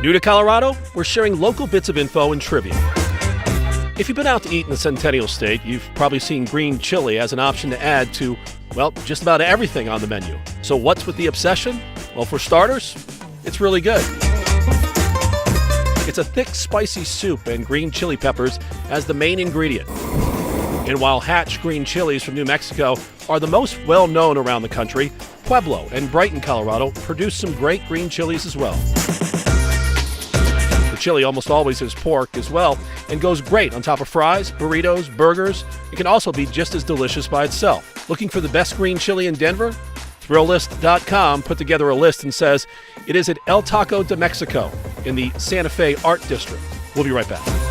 New to Colorado? We're sharing local bits of info and trivia. If you've been out to eat in the Centennial State, you've probably seen green chili as an option to add to, well, just about everything on the menu. So what's with the obsession? Well, for starters, it's really good. It's a thick, spicy soup and green chili peppers as the main ingredient. And while Hatch green chilies from New Mexico are the most well-known around the country, Pueblo and Brighton, Colorado produce some great green chilies as well. The chili almost always has pork as well and goes great on top of fries, burritos, burgers. It can also be just as delicious by itself. Looking for the best green chili in Denver? ThrillList.com put together a list and says it is at El Taco de Mexico in the Santa Fe Art District. We'll be right back.